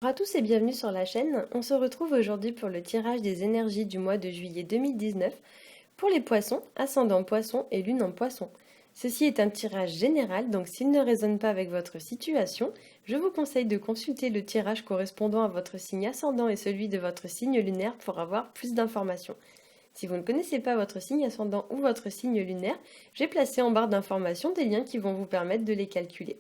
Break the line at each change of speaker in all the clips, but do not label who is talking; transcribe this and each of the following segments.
Bonjour à tous et bienvenue sur la chaîne. On se retrouve aujourd'hui pour le tirage des énergies du mois de juillet 2019 pour les poissons, ascendant poisson et lune en poisson. Ceci est un tirage général, donc s'il ne résonne pas avec votre situation, je vous conseille de consulter le tirage correspondant à votre signe ascendant et celui de votre signe lunaire pour avoir plus d'informations. Si vous ne connaissez pas votre signe ascendant ou votre signe lunaire, j'ai placé en barre d'informations des liens qui vont vous permettre de les calculer.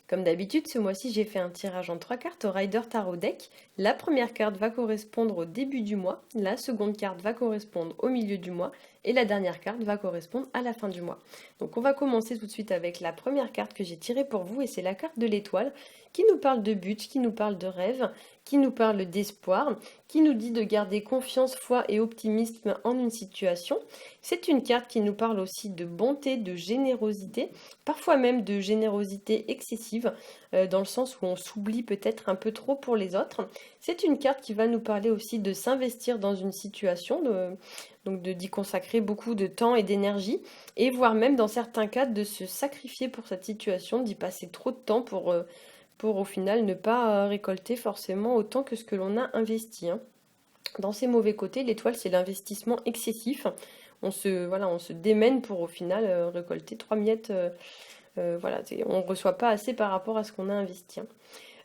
Comme d'habitude, ce mois-ci, j'ai fait un tirage en 3 cartes au Rider Tarot Deck. La première carte va correspondre au début du mois, la seconde carte va correspondre au milieu du mois et la dernière carte va correspondre à la fin du mois. Donc on va commencer tout de suite avec la première carte que j'ai tirée pour vous et c'est la carte de l'étoile qui nous parle de but, qui nous parle de rêve, qui nous parle d'espoir, qui nous dit de garder confiance, foi et optimisme en une situation. C'est une carte qui nous parle aussi de bonté, de générosité, parfois même de générosité excessive, dans le sens où on s'oublie peut-être un peu trop pour les autres. C'est une carte qui va nous parler aussi de s'investir dans une situation, donc d'y consacrer beaucoup de temps et d'énergie, et voire même dans certains cas de se sacrifier pour cette situation, d'y passer trop de temps pour au final ne pas récolter forcément autant que ce que l'on a investi, hein. Dans ses mauvais côtés, l'étoile, c'est l'investissement excessif. On se démène pour au final récolter 3 miettes. Voilà, on ne reçoit pas assez par rapport à ce qu'on a investi, hein.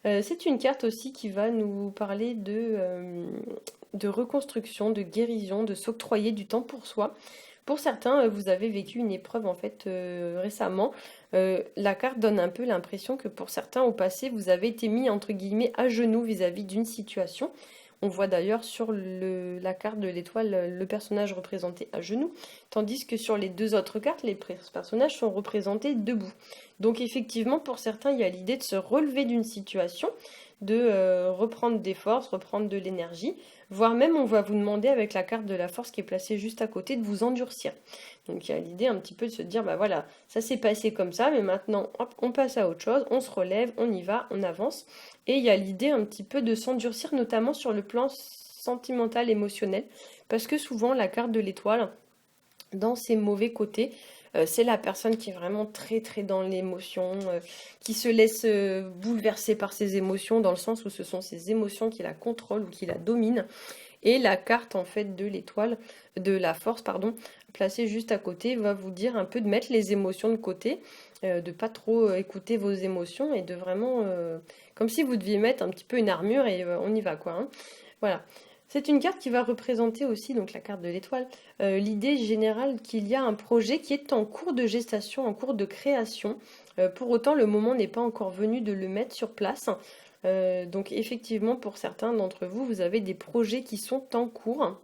C'est une carte aussi qui va nous parler de reconstruction, de guérison, de s'octroyer du temps pour soi. Pour certains, vous avez vécu une épreuve en fait récemment. La carte donne un peu l'impression que pour certains au passé, vous avez été mis entre guillemets à genoux vis-à-vis d'une situation. On voit d'ailleurs sur la carte de l'étoile le personnage représenté à genoux, tandis que sur les deux autres cartes, les personnages sont représentés debout. Donc effectivement, pour certains, il y a l'idée de se relever d'une situation, de reprendre des forces, reprendre de l'énergie, voire même on va vous demander avec la carte de la force qui est placée juste à côté de vous endurcir. Donc il y a l'idée un petit peu de se dire, bah voilà, ça s'est passé comme ça, mais maintenant hop, on passe à autre chose, on se relève, on y va, on avance. Et il y a l'idée un petit peu de s'endurcir, notamment sur le plan sentimental, émotionnel, parce que souvent la carte de l'étoile, dans ses mauvais côtés, c'est la personne qui est vraiment très très dans l'émotion, qui se laisse bouleverser par ses émotions, dans le sens où ce sont ses émotions qui la contrôlent ou qui la dominent. Et la carte en fait de l'étoile, de la force, pardon, placée juste à côté, va vous dire un peu de mettre les émotions de côté, de pas trop écouter vos émotions et de vraiment, comme si vous deviez mettre un petit peu une armure et on y va quoi, hein. Voilà. C'est une carte qui va représenter aussi, donc la carte de l'étoile, l'idée générale qu'il y a un projet qui est en cours de gestation, en cours de création. Pour autant, le moment n'est pas encore venu de le mettre sur place. Donc effectivement, pour certains d'entre vous, vous avez des projets qui sont en cours,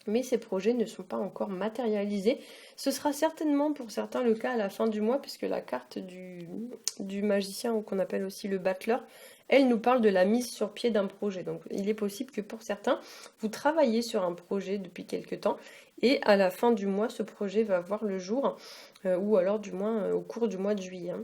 mais ces projets ne sont pas encore matérialisés. Ce sera certainement pour certains le cas à la fin du mois, puisque la carte du magicien, ou qu'on appelle aussi le battleur, elle nous parle de la mise sur pied d'un projet. Donc il est possible que pour certains, vous travaillez sur un projet depuis quelque temps, et à la fin du mois, ce projet va voir le jour, ou alors du moins au cours du mois de juillet, hein.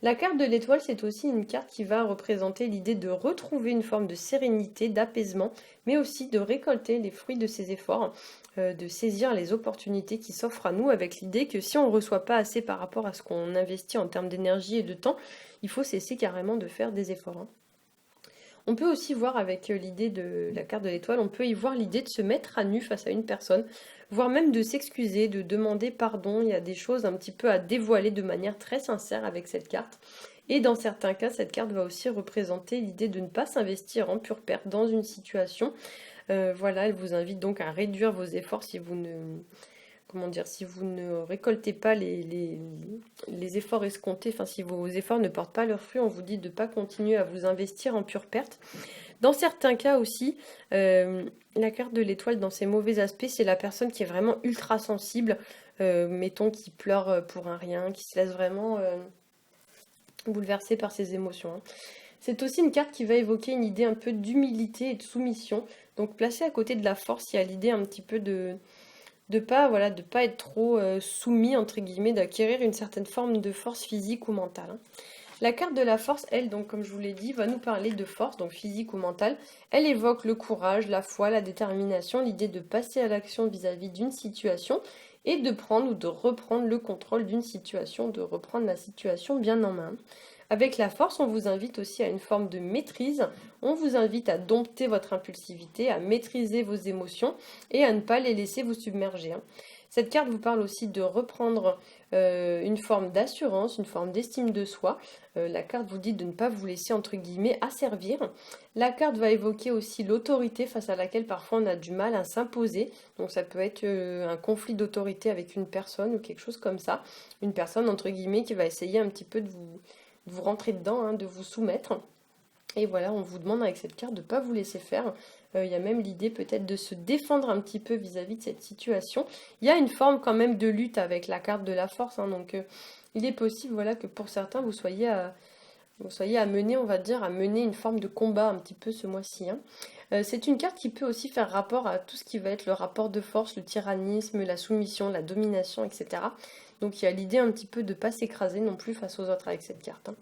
La carte de l'étoile, c'est aussi une carte qui va représenter l'idée de retrouver une forme de sérénité, d'apaisement, mais aussi de récolter les fruits de ses efforts, de saisir les opportunités qui s'offrent à nous avec l'idée que si on ne reçoit pas assez par rapport à ce qu'on investit en termes d'énergie et de temps, il faut cesser carrément de faire des efforts, hein. On peut aussi voir avec l'idée de la carte de l'étoile, on peut y voir l'idée de se mettre à nu face à une personne, voire même de s'excuser, de demander pardon. Il y a des choses un petit peu à dévoiler de manière très sincère avec cette carte. Et dans certains cas, cette carte va aussi représenter l'idée de ne pas s'investir en pure perte dans une situation. Voilà, elle vous invite donc à réduire vos efforts si vous ne, comment dire, si vous ne récoltez pas les efforts escomptés, enfin si vos efforts ne portent pas leurs fruits, on vous dit de ne pas continuer à vous investir en pure perte. Dans certains cas aussi, la carte de l'étoile dans ses mauvais aspects, c'est la personne qui est vraiment ultra sensible, mettons qui pleure pour un rien, qui se laisse vraiment bouleverser par ses émotions, hein. C'est aussi une carte qui va évoquer une idée un peu d'humilité et de soumission. Donc placée à côté de la force, il y a l'idée un petit peu de pas voilà de pas être trop soumis entre guillemets, d'acquérir une certaine forme de force physique ou mentale, hein. La carte de la force, elle, donc comme je vous l'ai dit, va nous parler de force, donc physique ou mentale. Elle évoque le courage, la foi, la détermination, l'idée de passer à l'action vis-à-vis d'une situation et de prendre ou de reprendre le contrôle d'une situation, de reprendre la situation bien en main. Avec la force, on vous invite aussi à une forme de maîtrise. On vous invite à dompter votre impulsivité, à maîtriser vos émotions et à ne pas les laisser vous submerger, hein. Cette carte vous parle aussi de reprendre une forme d'assurance, une forme d'estime de soi. La carte vous dit de ne pas vous laisser, entre guillemets, asservir. La carte va évoquer aussi l'autorité face à laquelle parfois on a du mal à s'imposer. Donc ça peut être un conflit d'autorité avec une personne ou quelque chose comme ça. Une personne, entre guillemets, qui va essayer un petit peu de vous rentrer dedans, hein, de vous soumettre. Et voilà, on vous demande avec cette carte de ne pas vous laisser faire. Il y a même l'idée peut-être de se défendre un petit peu vis-à-vis de cette situation. Il y a une forme quand même de lutte avec la carte de la force, hein, donc il est possible, voilà, que pour certains vous soyez amené, on va dire, à mener une forme de combat un petit peu ce mois-ci, hein. C'est une carte qui peut aussi faire rapport à tout ce qui va être le rapport de force, le tyrannisme, la soumission, la domination, etc. Donc il y a l'idée un petit peu de ne pas s'écraser non plus face aux autres avec cette carte, hein.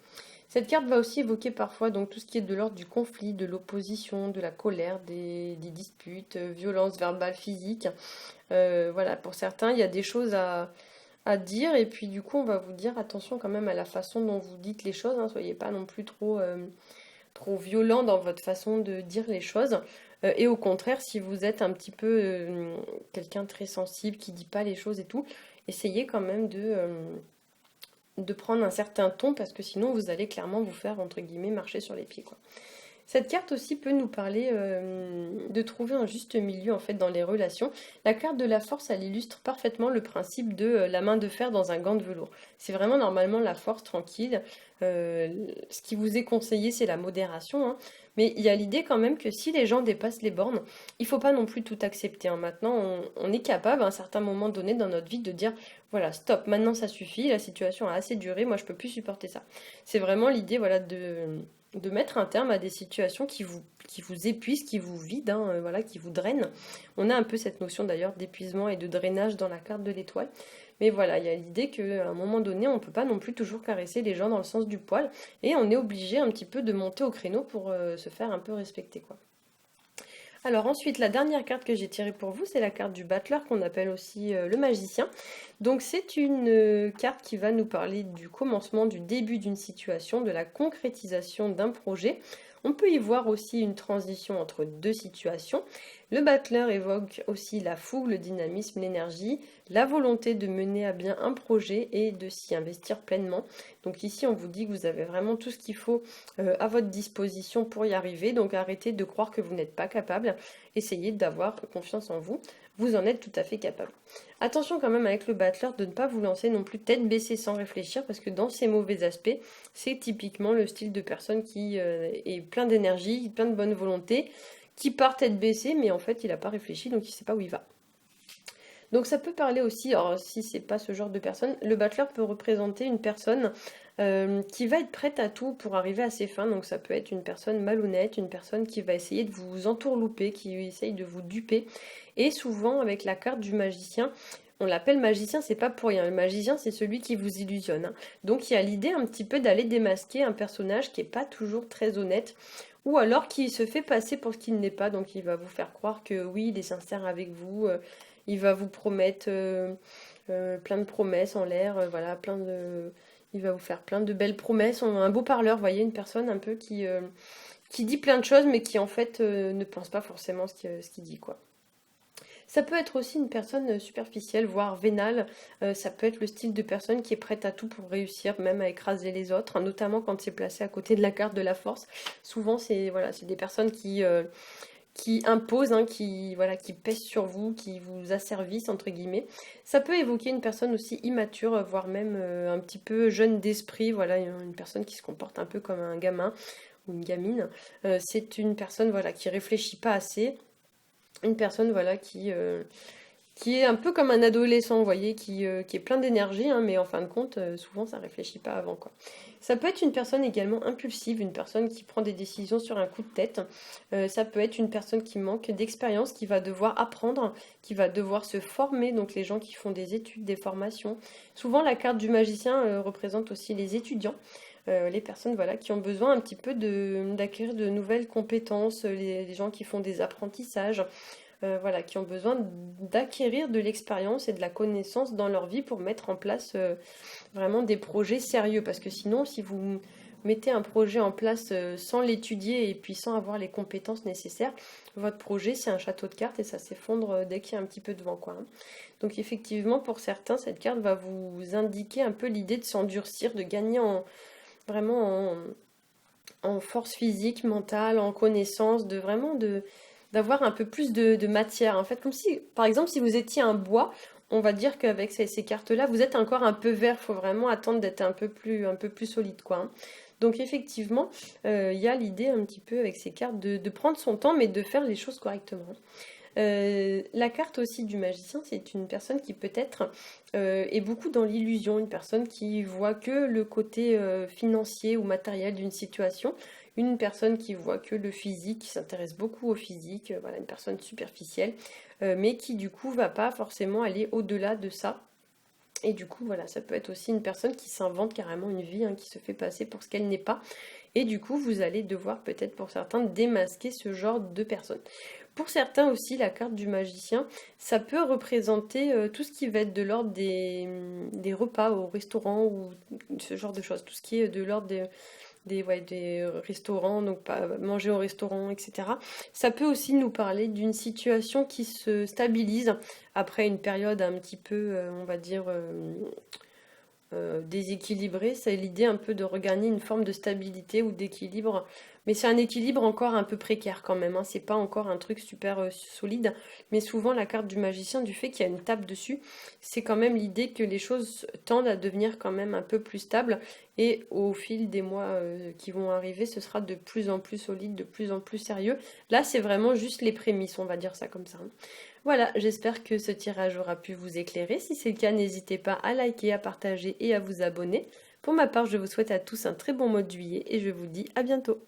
Cette carte va aussi évoquer parfois donc tout ce qui est de l'ordre du conflit, de l'opposition, de la colère, des disputes, violences verbales, physiques. Voilà, pour certains, il y a des choses à dire et puis du coup, on va vous dire attention quand même à la façon dont vous dites les choses, hein. Soyez pas non plus trop violent dans votre façon de dire les choses. Et au contraire, si vous êtes un petit peu quelqu'un de très sensible, qui dit pas les choses et tout, essayez quand même de prendre un certain ton parce que sinon vous allez clairement vous faire entre guillemets marcher sur les pieds, quoi. Cette carte aussi peut nous parler de trouver un juste milieu en fait dans les relations. La carte de la force, elle illustre parfaitement le principe de la main de fer dans un gant de velours. C'est vraiment normalement la force tranquille. Ce qui vous est conseillé, c'est la modération, hein. Mais il y a l'idée quand même que si les gens dépassent les bornes, il ne faut pas non plus tout accepter, hein. Maintenant, on est capable à un certain moment donné dans notre vie de dire, voilà, stop, maintenant ça suffit, la situation a assez duré, moi je peux plus supporter ça. C'est vraiment l'idée, voilà, de mettre un terme à des situations qui vous épuisent, qui vous vident, hein, voilà, qui vous drainent. On a un peu cette notion d'ailleurs d'épuisement et de drainage dans la carte de l'étoile. Mais voilà, il y a l'idée qu'à un moment donné, on ne peut pas non plus toujours caresser les gens dans le sens du poil. Et on est obligé un petit peu de monter au créneau pour se faire un peu respecter, quoi. Alors ensuite, la dernière carte que j'ai tirée pour vous, c'est la carte du battleur qu'on appelle aussi le magicien. Donc c'est une carte qui va nous parler du commencement, du début d'une situation, de la concrétisation d'un projet. On peut y voir aussi une transition entre deux situations. Le battleur évoque aussi la fougue, le dynamisme, l'énergie, la volonté de mener à bien un projet et de s'y investir pleinement. Donc ici, on vous dit que vous avez vraiment tout ce qu'il faut à votre disposition pour y arriver. Donc arrêtez de croire que vous n'êtes pas capable. Essayez d'avoir confiance en vous. Vous en êtes tout à fait capable. Attention quand même avec le battleur de ne pas vous lancer non plus tête baissée sans réfléchir parce que dans ces mauvais aspects, c'est typiquement le style de personne qui est plein d'énergie, plein de bonne volonté, qui part tête baissée mais en fait il n'a pas réfléchi donc il ne sait pas où il va. Donc ça peut parler aussi, alors si c'est pas ce genre de personne, le battleur peut représenter une personne qui va être prête à tout pour arriver à ses fins. Donc ça peut être une personne malhonnête, une personne qui va essayer de vous entourlouper, qui essaye de vous duper. Et souvent avec la carte du magicien, on l'appelle magicien, c'est pas pour rien. Le magicien, c'est celui qui vous illusionne, hein. Donc il y a l'idée un petit peu d'aller démasquer un personnage qui est pas toujours très honnête, ou alors qui se fait passer pour ce qu'il n'est pas. Donc il va vous faire croire que oui, il est sincère avec vous. Il va vous promettre plein de promesses en l'air, voilà, il va vous faire plein de belles promesses. Un beau parleur, vous voyez, une personne un peu qui dit plein de choses, mais qui en fait ne pense pas forcément ce qu'il dit, quoi. Ça peut être aussi une personne superficielle, voire vénale. Ça peut être le style de personne qui est prête à tout pour réussir, même à écraser les autres, hein, notamment quand c'est placé à côté de la carte de la force. Souvent, c'est des personnes qui imposent, hein, qui pèsent sur vous, qui vous asservissent, entre guillemets. Ça peut évoquer une personne aussi immature, voire même un petit peu jeune d'esprit, voilà, une personne qui se comporte un peu comme un gamin ou une gamine. C'est une personne, voilà, qui réfléchit pas assez, une personne, voilà, qui est un peu comme un adolescent, vous voyez, qui est plein d'énergie, hein, mais en fin de compte, souvent ça réfléchit pas avant, quoi. Ça peut être une personne également impulsive, une personne qui prend des décisions sur un coup de tête. Ça peut être une personne qui manque d'expérience, qui va devoir apprendre, qui va devoir se former, donc les gens qui font des études, des formations. Souvent la carte du magicien représente aussi les étudiants. Les personnes, voilà, qui ont besoin un petit peu d'acquérir de nouvelles compétences, les gens qui font des apprentissages, voilà, qui ont besoin d'acquérir de l'expérience et de la connaissance dans leur vie pour mettre en place vraiment des projets sérieux. Parce que sinon, si mettez un projet en place sans l'étudier et puis sans avoir les compétences nécessaires, votre projet c'est un château de cartes et ça s'effondre dès qu'il y a un petit peu de vent, quoi, hein. Donc effectivement, pour certains, cette carte va vous indiquer un peu l'idée de s'endurcir, de gagner vraiment en force physique, mentale, en connaissance, d'avoir un peu plus de matière. En fait, comme si, par exemple, si vous étiez un bois, on va dire qu'avec ces cartes-là, vous êtes encore un peu vert. Il faut vraiment attendre d'être un peu plus solide, quoi, hein. Donc effectivement, il y a l'idée un petit peu avec ces cartes de prendre son temps, mais de faire les choses correctement. La carte aussi du magicien, c'est une personne qui peut-être est beaucoup dans l'illusion, une personne qui voit que le côté financier ou matériel d'une situation, une personne qui voit que le physique, qui s'intéresse beaucoup au physique, voilà, une personne superficielle, mais qui du coup va pas forcément aller au-delà de ça. Et du coup, voilà, ça peut être aussi une personne qui s'invente carrément une vie, hein, qui se fait passer pour ce qu'elle n'est pas. Et du coup, vous allez devoir peut-être pour certains démasquer ce genre de personnes. Pour certains aussi, la carte du magicien, ça peut représenter tout ce qui va être de l'ordre des repas au restaurant ou ce genre de choses. Tout ce qui est de l'ordre des restaurants, donc pas manger au restaurant, etc. Ça peut aussi nous parler d'une situation qui se stabilise après une période un petit peu, on va dire, déséquilibrée. C'est l'idée un peu de regagner une forme de stabilité ou d'équilibre. Mais c'est un équilibre encore un peu précaire quand même, hein. C'est pas encore un truc super solide. Mais souvent, la carte du magicien, du fait qu'il y a une table dessus, c'est quand même l'idée que les choses tendent à devenir quand même un peu plus stables. Et au fil des mois qui vont arriver, ce sera de plus en plus solide, de plus en plus sérieux. Là, c'est vraiment juste les prémices, on va dire ça comme ça, hein. Voilà, j'espère que ce tirage aura pu vous éclairer. Si c'est le cas, n'hésitez pas à liker, à partager et à vous abonner. Pour ma part, je vous souhaite à tous un très bon mois de juillet et je vous dis à bientôt.